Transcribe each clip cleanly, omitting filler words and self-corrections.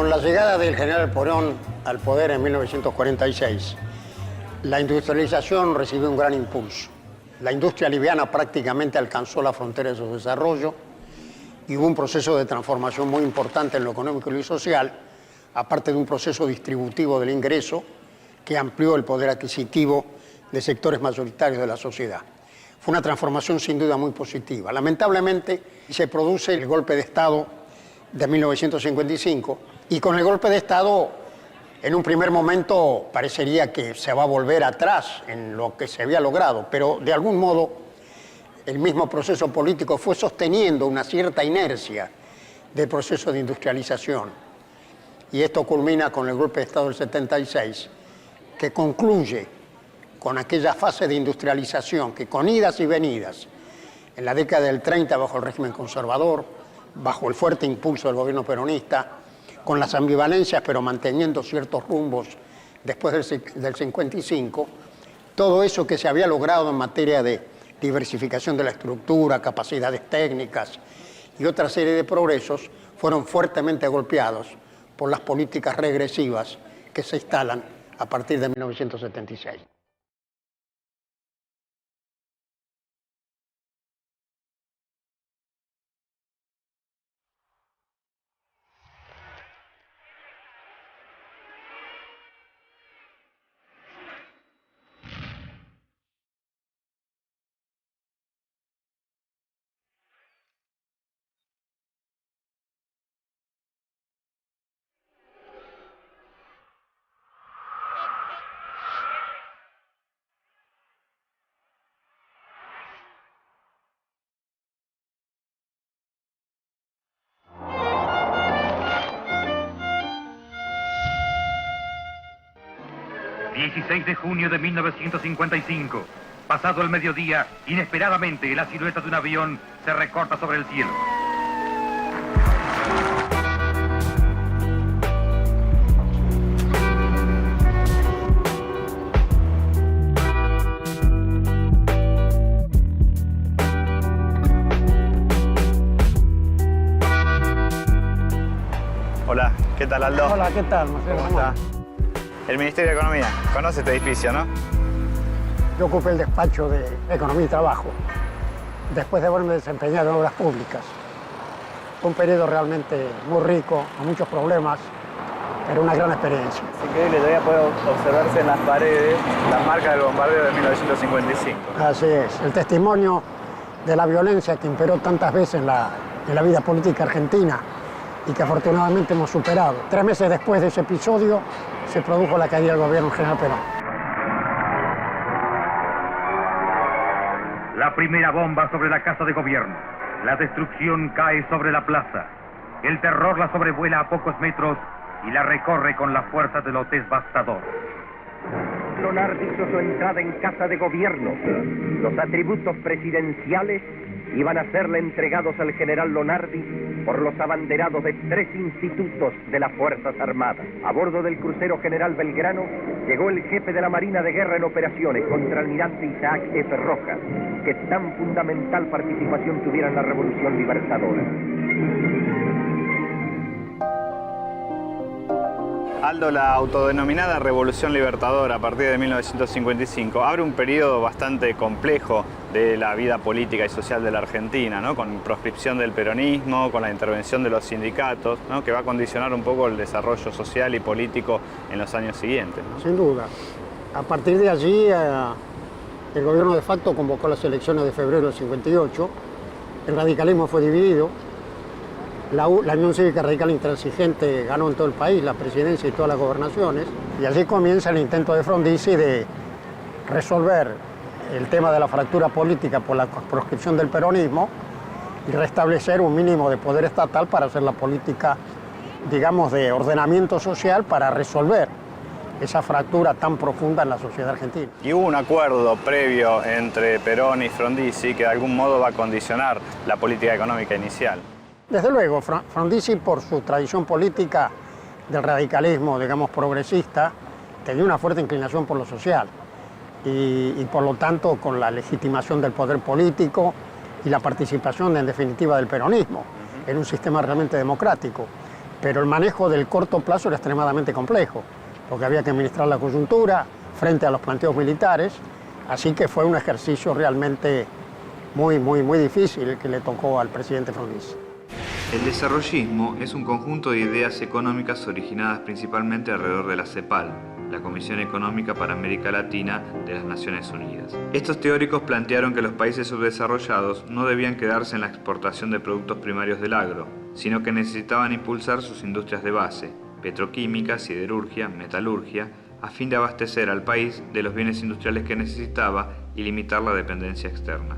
Con la llegada del general Perón al poder en 1946, la industrialización recibió un gran impulso. La industria liviana prácticamente alcanzó la frontera de su desarrollo y hubo un proceso de transformación muy importante en lo económico y lo social, aparte de un proceso distributivo del ingreso que amplió el poder adquisitivo de sectores mayoritarios de la sociedad. Fue una transformación sin duda muy positiva. Lamentablemente se produce el golpe de Estado de 1955 y con el golpe de Estado en un primer momento parecería que se va a volver atrás en lo que se había logrado, pero de algún modo el mismo proceso político fue sosteniendo una cierta inercia del proceso de industrialización. Y esto culmina con el golpe de Estado del 76, que concluye con aquella fase de industrialización que con idas y venidas, en la década del 30 bajo el régimen conservador, bajo el fuerte impulso del gobierno peronista, con las ambivalencias pero manteniendo ciertos rumbos después del 55, todo eso que se había logrado en materia de diversificación de la estructura, capacidades técnicas y otra serie de progresos fueron fuertemente golpeados por las políticas regresivas que se instalan a partir de 1976. ...16 de junio de 1955... pasado el mediodía, inesperadamente la silueta de un avión se recorta sobre el cielo. Hola, ¿qué tal, Aldo? Hola, ¿qué tal, Marcelo? ¿Cómo está? El Ministerio de Economía. Conoce este edificio, ¿no? Yo ocupé el despacho de Economía y Trabajo, después de haberme desempeñado en obras públicas. Fue un periodo realmente muy rico, con muchos problemas, pero una gran experiencia. Es increíble, todavía puede observarse en las paredes las marcas del bombardeo de 1955. Así es, el testimonio de la violencia que imperó tantas veces en la vida política argentina y que afortunadamente hemos superado. 3 meses después de ese episodio se produjo la caída del gobierno del general Perón. La primera bomba sobre la Casa de Gobierno. La destrucción cae sobre la plaza. El terror la sobrevuela a pocos metros y la recorre con la fuerza de los devastadores. Lonardi hizo su entrada en Casa de Gobierno. Los atributos presidenciales iban a serle entregados al general Lonardi por los abanderados de 3 institutos de las Fuerzas Armadas. A bordo del crucero General Belgrano llegó el jefe de la Marina de Guerra en operaciones, contraalmirante Isaac F. Rojas, que tan fundamental participación tuviera en la Revolución Libertadora. Aldo, la autodenominada Revolución Libertadora a partir de 1955 abre un periodo bastante complejo de la vida política y social de la Argentina, ¿no? Con proscripción del peronismo, con la intervención de los sindicatos, ¿no? Que va a condicionar un poco el desarrollo social y político en los años siguientes, ¿no? Sin duda. A partir de allí, el gobierno de facto convocó las elecciones de febrero del 58, el radicalismo fue dividido, la Unión Cívica Radical Intransigente ganó en todo el país la presidencia y todas las gobernaciones, y allí comienza el intento de Frondizi de resolver el tema de la fractura política por la proscripción del peronismo y restablecer un mínimo de poder estatal para hacer la política, digamos, de ordenamiento social para resolver esa fractura tan profunda en la sociedad argentina. Y hubo un acuerdo previo entre Perón y Frondizi que de algún modo va a condicionar la política económica inicial. Desde luego, Frondizi, por su tradición política del radicalismo, digamos, progresista, tenía una fuerte inclinación por lo social y por lo tanto con la legitimación del poder político y la participación, en definitiva, del peronismo en un sistema realmente democrático. pero el manejo del corto plazo era extremadamente complejo, porque había que administrar la coyuntura frente a los planteos militares, así que fue un ejercicio realmente muy difícil el que le tocó al presidente Frondizi. El desarrollismo es un conjunto de ideas económicas originadas principalmente alrededor de la CEPAL, la Comisión Económica para América Latina de las Naciones Unidas. Estos teóricos plantearon que los países subdesarrollados no debían quedarse en la exportación de productos primarios del agro, sino que necesitaban impulsar sus industrias de base, petroquímica, siderurgia, metalurgia, a fin de abastecer al país de los bienes industriales que necesitaba y limitar la dependencia externa.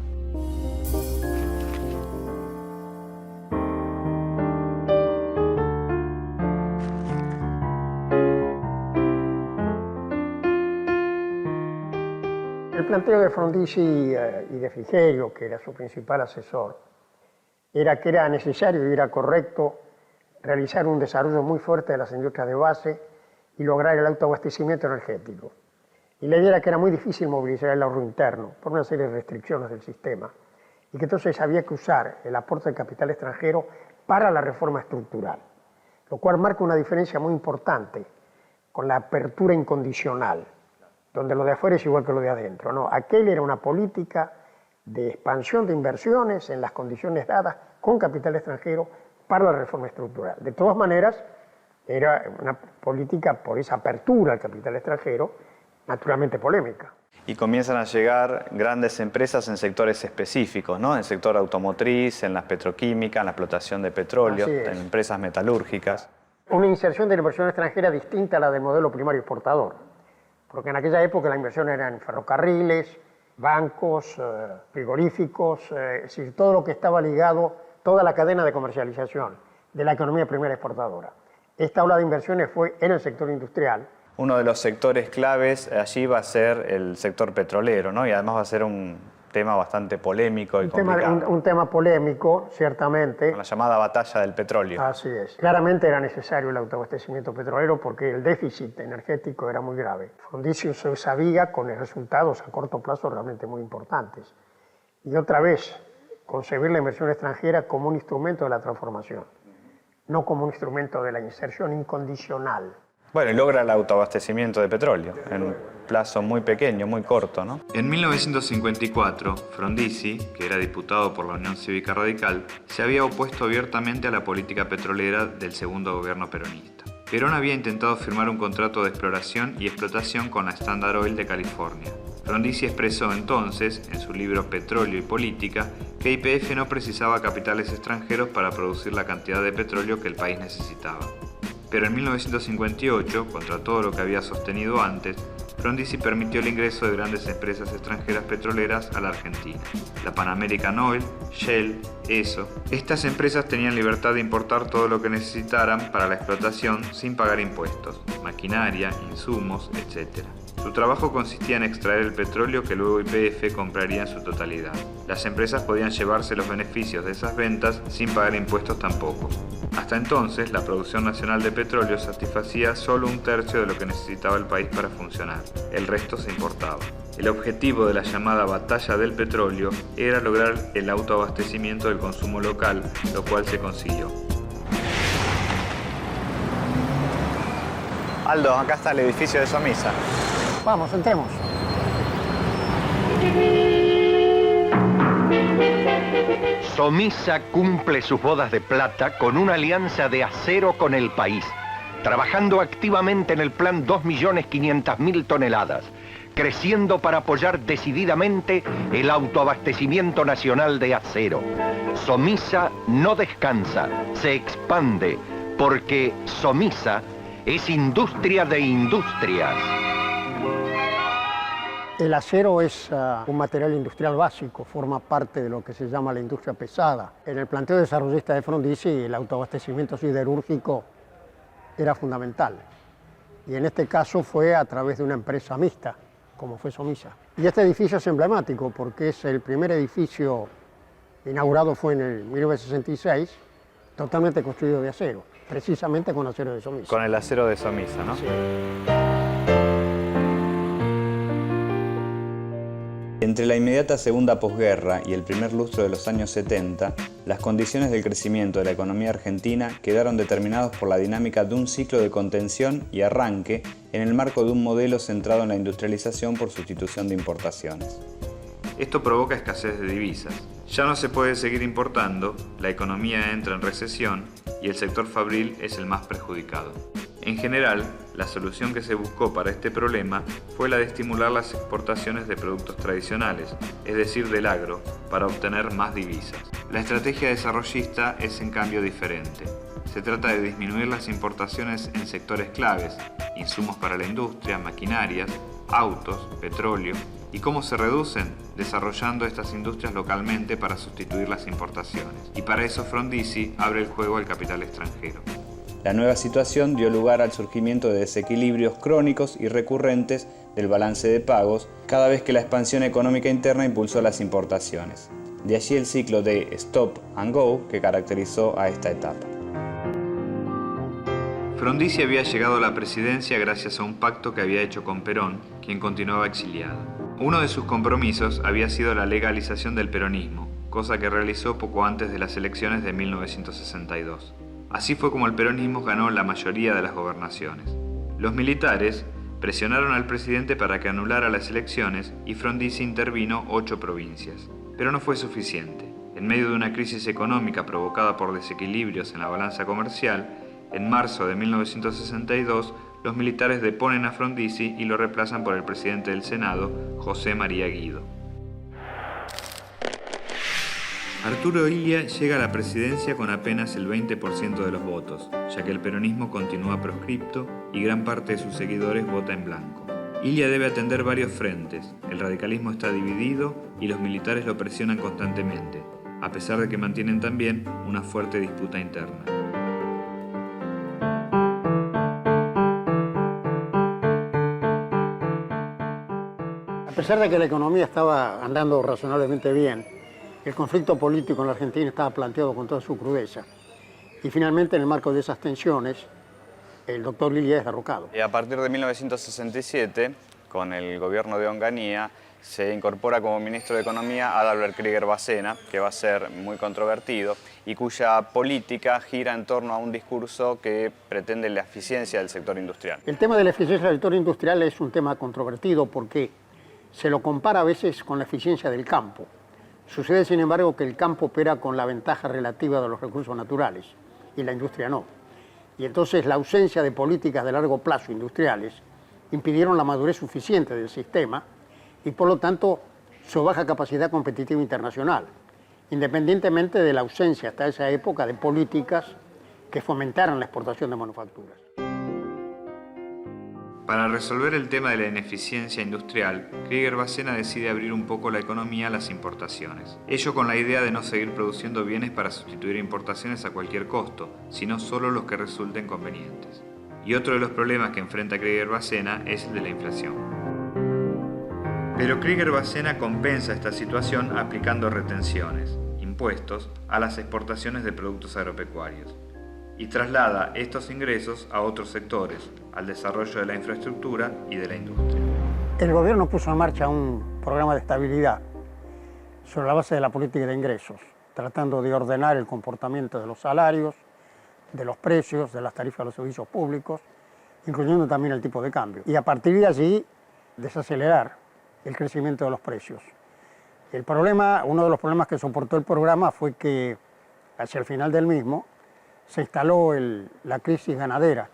El planteo de Frondizi y de Frigerio, que era su principal asesor, era que era necesario y era correcto realizar un desarrollo muy fuerte de las industrias de base y lograr el autoabastecimiento energético. Y la idea era que era muy difícil movilizar el ahorro interno por una serie de restricciones del sistema y que entonces había que usar el aporte de capital extranjero para la reforma estructural, lo cual marca una diferencia muy importante con la apertura incondicional, donde lo de afuera es igual que lo de adentro. No, aquel era una política de expansión de inversiones en las condiciones dadas con capital extranjero para la reforma estructural. De todas maneras, era una política por esa apertura al capital extranjero, naturalmente polémica. Y comienzan a llegar grandes empresas en sectores específicos, ¿no? En el sector automotriz, en las petroquímicas, en la explotación de petróleo, en empresas metalúrgicas. Una inserción de la inversión extranjera distinta a la del modelo primario exportador, porque en aquella época la inversión era en ferrocarriles, bancos, frigoríficos, es decir, todo lo que estaba ligado, toda la cadena de comercialización de la economía primera exportadora. Esta ola de inversiones fue en el sector industrial. Uno de los sectores claves allí va a ser el sector petrolero, ¿no? Y además va a ser un tema bastante polémico y complicado. Un tema polémico, ciertamente. Con la llamada batalla del petróleo. Así es. Claramente era necesario el autoabastecimiento petrolero porque el déficit energético era muy grave. Frondizi se sabía con resultados a corto plazo realmente muy importantes. Y otra vez, concebir la inversión extranjera como un instrumento de la transformación, no como un instrumento de la inserción incondicional. Bueno, y logra el autoabastecimiento de petróleo en un plazo muy pequeño, muy corto, ¿no? En 1954, Frondizi, que era diputado por la Unión Cívica Radical, se había opuesto abiertamente a la política petrolera del segundo gobierno peronista. Perón había intentado firmar un contrato de exploración y explotación con la Standard Oil de California. Frondizi expresó entonces, en su libro Petróleo y Política, que YPF no precisaba capitales extranjeros para producir la cantidad de petróleo que el país necesitaba. Pero en 1958, contra todo lo que había sostenido antes, Frondizi permitió el ingreso de grandes empresas extranjeras petroleras a la Argentina. La Pan American Oil, Shell, ESO. Estas empresas tenían libertad de importar todo lo que necesitaran para la explotación sin pagar impuestos, maquinaria, insumos, etc. Su trabajo consistía en extraer el petróleo que luego YPF compraría en su totalidad. Las empresas podían llevarse los beneficios de esas ventas sin pagar impuestos tampoco. Hasta entonces, la producción nacional de petróleo satisfacía solo un tercio de lo que necesitaba el país para funcionar. El resto se importaba. El objetivo de la llamada batalla del petróleo era lograr el autoabastecimiento del consumo local, lo cual se consiguió. Aldo, acá está el edificio de Somisa. Vamos, entremos. Somisa cumple sus bodas de plata con una alianza de acero con el país, trabajando activamente en el plan 2.500.000 toneladas, creciendo para apoyar decididamente el autoabastecimiento nacional de acero. Somisa no descansa, se expande, porque Somisa es industria de industrias. El acero es un material industrial básico, forma parte de lo que se llama la industria pesada. En el planteo desarrollista de Frondizi, el autoabastecimiento siderúrgico era fundamental. Y en este caso fue a través de una empresa mixta, como fue Somisa. Y este edificio es emblemático porque es el primer edificio inaugurado fue en el 1966, totalmente construido de acero, precisamente con acero de Somisa. Con el acero de Somisa, ¿no? Sí. Entre la inmediata segunda posguerra y el primer lustro de los años 70, las condiciones del crecimiento de la economía argentina quedaron determinados por la dinámica de un ciclo de contención y arranque en el marco de un modelo centrado en la industrialización por sustitución de importaciones. Esto provoca escasez de divisas. Ya no se puede seguir importando, la economía entra en recesión y el sector fabril es el más perjudicado. En general, la solución que se buscó para este problema fue la de estimular las exportaciones de productos tradicionales, es decir, del agro, para obtener más divisas. La estrategia desarrollista es en cambio diferente. Se trata de disminuir las importaciones en sectores claves, insumos para la industria, maquinarias, autos, petróleo. ¿Y cómo se reducen? Desarrollando estas industrias localmente para sustituir las importaciones. Y para eso Frondizi abre el juego al capital extranjero. La nueva situación dio lugar al surgimiento de desequilibrios crónicos y recurrentes del balance de pagos cada vez que la expansión económica interna impulsó las importaciones. De allí el ciclo de stop and go que caracterizó a esta etapa. Frondizi había llegado a la presidencia gracias a un pacto que había hecho con Perón, quien continuaba exiliado. Uno de sus compromisos había sido la legalización del peronismo, cosa que realizó poco antes de las elecciones de 1962. Así fue como el peronismo ganó la mayoría de las gobernaciones. Los militares presionaron al presidente para que anulara las elecciones y Frondizi intervino 8 provincias. Pero no fue suficiente. En medio de una crisis económica provocada por desequilibrios en la balanza comercial, en marzo de 1962, los militares deponen a Frondizi y lo reemplazan por el presidente del Senado, José María Guido. Arturo Illia llega a la presidencia con apenas el 20% de los votos, ya que el peronismo continúa proscripto y gran parte de sus seguidores vota en blanco. Illia debe atender varios frentes, el radicalismo está dividido y los militares lo presionan constantemente, a pesar de que mantienen también una fuerte disputa interna. A pesar de que la economía estaba andando razonablemente bien, el conflicto político en la Argentina estaba planteado con toda su crudeza. Y finalmente, en el marco de esas tensiones, el doctor Illia es derrocado. Y a partir de 1967, con el gobierno de Onganía, se incorpora como ministro de Economía Adalbert Krieger Bacena, que va a ser muy controvertido y cuya política gira en torno a un discurso que pretende la eficiencia del sector industrial. El tema de la eficiencia del sector industrial es un tema controvertido porque se lo compara a veces con la eficiencia del campo. Sucede, sin embargo, que el campo opera con la ventaja relativa de los recursos naturales y la industria no. Y entonces la ausencia de políticas de largo plazo industriales impidieron la madurez suficiente del sistema y, por lo tanto, su baja capacidad competitiva internacional, independientemente de la ausencia hasta esa época de políticas que fomentaran la exportación de manufacturas. Para resolver el tema de la ineficiencia industrial, Krieger Bacena decide abrir un poco la economía a las importaciones. Ello con la idea de no seguir produciendo bienes para sustituir importaciones a cualquier costo, sino solo los que resulten convenientes. Y otro de los problemas que enfrenta Krieger Bacena es el de la inflación. Pero Krieger Bacena compensa esta situación aplicando retenciones, impuestos, a las exportaciones de productos agropecuarios. Y traslada estos ingresos a otros sectores, al desarrollo de la infraestructura y de la industria. El gobierno puso en marcha un programa de estabilidad sobre la base de la política de ingresos, tratando de ordenar el comportamiento de los salarios, de los precios, de las tarifas de los servicios públicos, incluyendo también el tipo de cambio. Y a partir de allí, desacelerar el crecimiento de los precios. Uno de los problemas que soportó el programa fue que hacia el final del mismo, se instaló la crisis ganadera,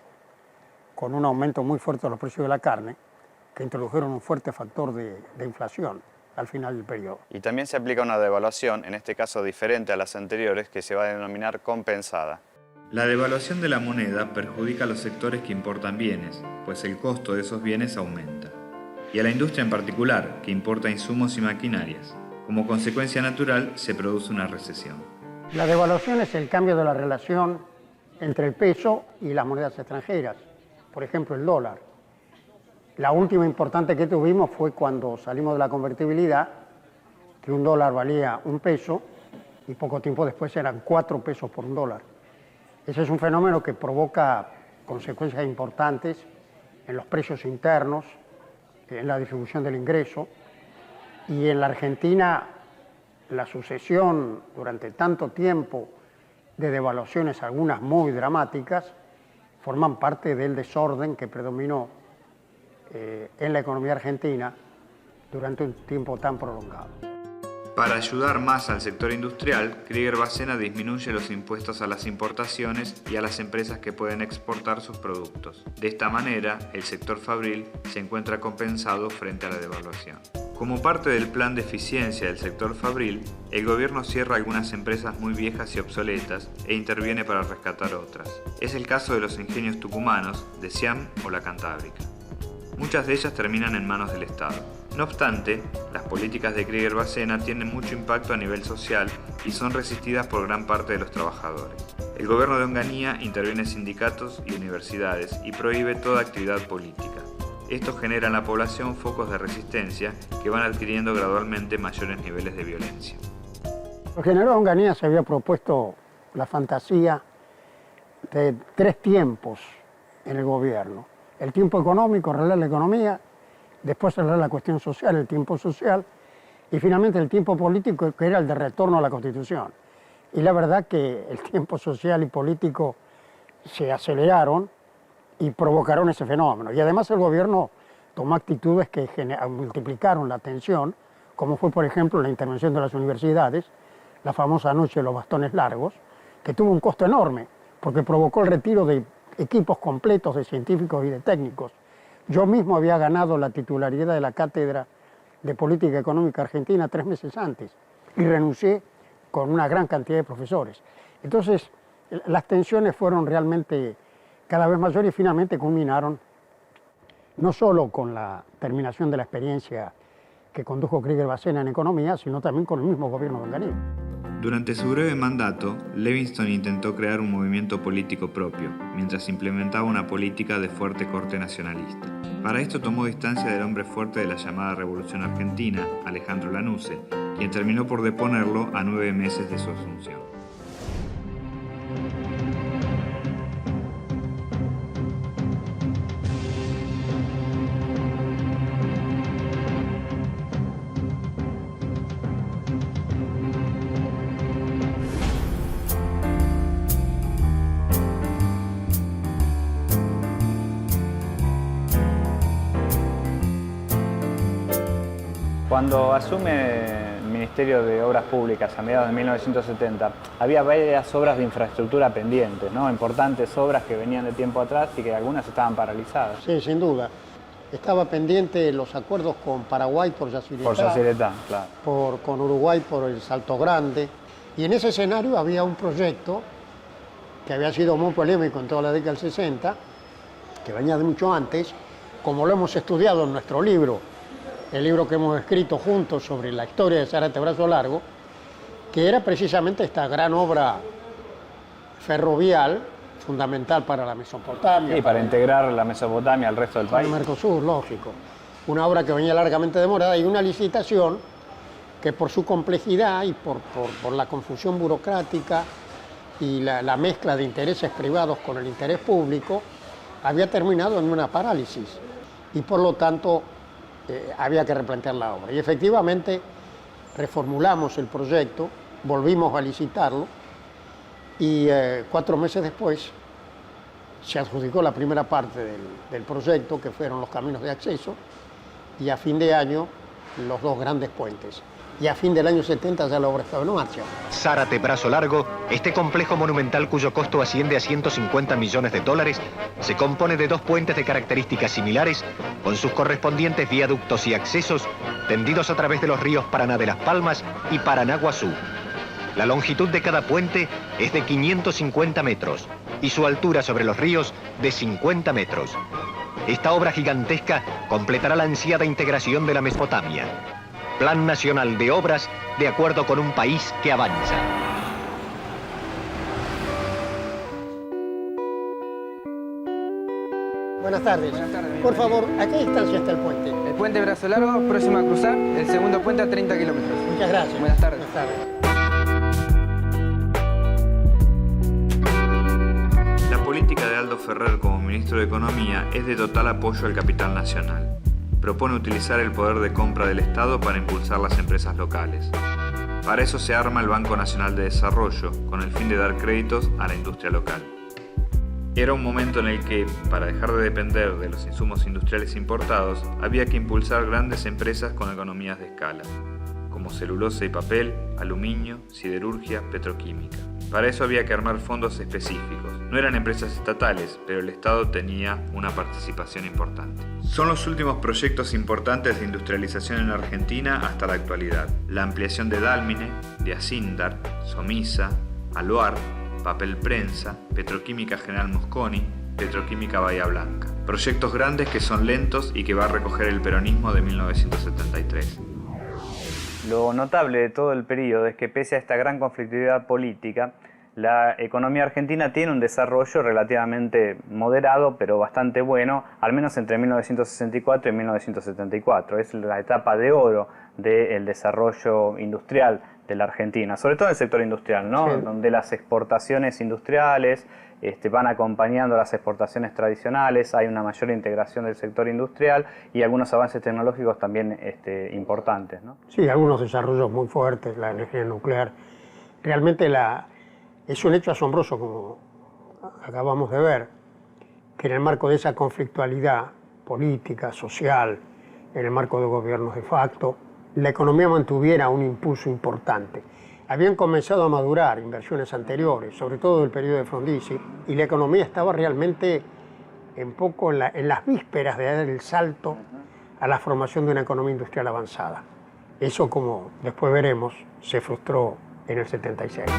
con un aumento muy fuerte de los precios de la carne, que introdujeron un fuerte factor de inflación al final del periodo. Y también se aplica una devaluación, en este caso diferente a las anteriores, que se va a denominar compensada. La devaluación de la moneda perjudica a los sectores que importan bienes, pues el costo de esos bienes aumenta. Y a la industria en particular, que importa insumos y maquinarias. Como consecuencia natural, se produce una recesión. La devaluación es el cambio de la relación entre el peso y las monedas extranjeras, por ejemplo el dólar. La última importante que tuvimos fue cuando salimos de la convertibilidad, que un dólar valía 1 peso y poco tiempo después eran 4 pesos por un dólar. Ese es un fenómeno que provoca consecuencias importantes en los precios internos, en la distribución del ingreso, y en la Argentina la sucesión durante tanto tiempo de devaluaciones, algunas muy dramáticas, forman parte del desorden que predominó en la economía argentina durante un tiempo tan prolongado. Para ayudar más al sector industrial, Krieger-Bacena disminuye los impuestos a las importaciones y a las empresas que pueden exportar sus productos. De esta manera, el sector fabril se encuentra compensado frente a la devaluación. Como parte del plan de eficiencia del sector fabril, el gobierno cierra algunas empresas muy viejas y obsoletas e interviene para rescatar otras. Es el caso de los ingenios tucumanos, de Siam o la Cantábrica. Muchas de ellas terminan en manos del Estado. No obstante, las políticas de Krieger-Bacena tienen mucho impacto a nivel social y son resistidas por gran parte de los trabajadores. El gobierno de Onganía interviene en sindicatos y universidades y prohíbe toda actividad política. Esto genera en la población focos de resistencia que van adquiriendo gradualmente mayores niveles de violencia. El general Onganía se había propuesto la fantasía de 3 tiempos en el gobierno. El tiempo económico, arreglar la economía, después arreglar la cuestión social, el tiempo social, y finalmente el tiempo político, que era el de retorno a la Constitución. Y la verdad que el tiempo social y político se aceleraron y provocaron ese fenómeno. Y además el gobierno tomó actitudes que multiplicaron la tensión, como fue, por ejemplo, la intervención de las universidades, la famosa noche de los bastones largos, que tuvo un costo enorme, porque provocó el retiro de equipos completos de científicos y de técnicos. Yo mismo había ganado la titularidad de la Cátedra de Política Económica Argentina 3 meses antes y renuncié con una gran cantidad de profesores. Entonces, las tensiones fueron realmente cada vez mayores y finalmente culminaron no solo con la terminación de la experiencia que condujo Krieger-Bacena en economía, sino también con el mismo gobierno de Onganía. Durante su breve mandato, Levingston intentó crear un movimiento político propio, mientras implementaba una política de fuerte corte nacionalista. Para esto tomó distancia del hombre fuerte de la llamada Revolución Argentina, Alejandro Lanusse, quien terminó por deponerlo a 9 meses de su asunción. Cuando asume el Ministerio de Obras Públicas a mediados de 1970, había varias obras de infraestructura pendientes, ¿no? Importantes obras que venían de tiempo atrás y que algunas estaban paralizadas. Sí, sin duda. Estaba pendiente los acuerdos con Paraguay por Yacyretá. Por Yacyretá, claro. Con Uruguay por el Salto Grande. Y en ese escenario había un proyecto que había sido muy polémico en toda la década del 60, que venía de mucho antes, como lo hemos estudiado en nuestro libro, el libro que hemos escrito juntos sobre la historia de Zárate Brazo Largo, que era precisamente esta gran obra ferrovial, fundamental para la Mesopotamia. Y para integrar la Mesopotamia al resto del país. El Mercosur, lógico. Una obra que venía largamente demorada y una licitación que por su complejidad y por la confusión burocrática y la mezcla de intereses privados con el interés público, había terminado en una parálisis. Y por lo tanto, había que replantear la obra. Y efectivamente reformulamos el proyecto, volvimos a licitarlo y 4 meses después se adjudicó la primera parte del proyecto, que fueron los caminos de acceso, y a fin de año los 2 grandes puentes. Y a fin del año 70 ya la obra estaba en marcha. Zárate Brazo Largo, este complejo monumental cuyo costo asciende a $150 millones, se compone de 2 puentes de características similares, con sus correspondientes viaductos y accesos, tendidos a través de los ríos Paraná de las Palmas y Paranaguazú. La longitud de cada puente es de 550 metros y su altura sobre los ríos de 50 metros. Esta obra gigantesca completará la ansiada integración de la Mesopotamia. Plan Nacional de Obras de acuerdo con un país que avanza. Buenas tardes. Buenas tardes. Por favor, ¿a qué distancia está el puente? El puente Brazo Largo, próximo a cruzar, el segundo puente a 30 kilómetros. Muchas gracias. Buenas tardes. Buenas tardes. La política de Aldo Ferrer como ministro de Economía es de total apoyo al capital nacional. Propone utilizar el poder de compra del Estado para impulsar las empresas locales. Para eso se arma el Banco Nacional de Desarrollo, con el fin de dar créditos a la industria local. Era un momento en el que, para dejar de depender de los insumos industriales importados, había que impulsar grandes empresas con economías de escala, como celulosa y papel, aluminio, siderurgia, petroquímica. Para eso había que armar fondos específicos. No eran empresas estatales, pero el Estado tenía una participación importante. Son los últimos proyectos importantes de industrialización en Argentina hasta la actualidad. La ampliación de Dálmine, de Acindar, Somisa, Aluar, Papel Prensa, Petroquímica General Mosconi, Petroquímica Bahía Blanca. Proyectos grandes que son lentos y que va a recoger el peronismo de 1973. Lo notable de todo el periodo es que pese a esta gran conflictividad política, la economía argentina tiene un desarrollo relativamente moderado, pero bastante bueno, al menos entre 1964 y 1974. Es la etapa de oro del desarrollo industrial de la Argentina, sobre todo en el sector industrial, ¿no? Sí. Donde las exportaciones industriales van acompañando las exportaciones tradicionales, hay una mayor integración del sector industrial y algunos avances tecnológicos también importantes, ¿no? Sí, algunos desarrollos muy fuertes, la energía nuclear. Realmente es un hecho asombroso, como acabamos de ver, que en el marco de esa conflictualidad política, social, en el marco de gobiernos de facto, la economía mantuviera un impulso importante. Habían comenzado a madurar inversiones anteriores, sobre todo del periodo de Frondizi, y la economía estaba realmente en las vísperas de dar el salto a la formación de una economía industrial avanzada. Eso, como después veremos, se frustró en el 76.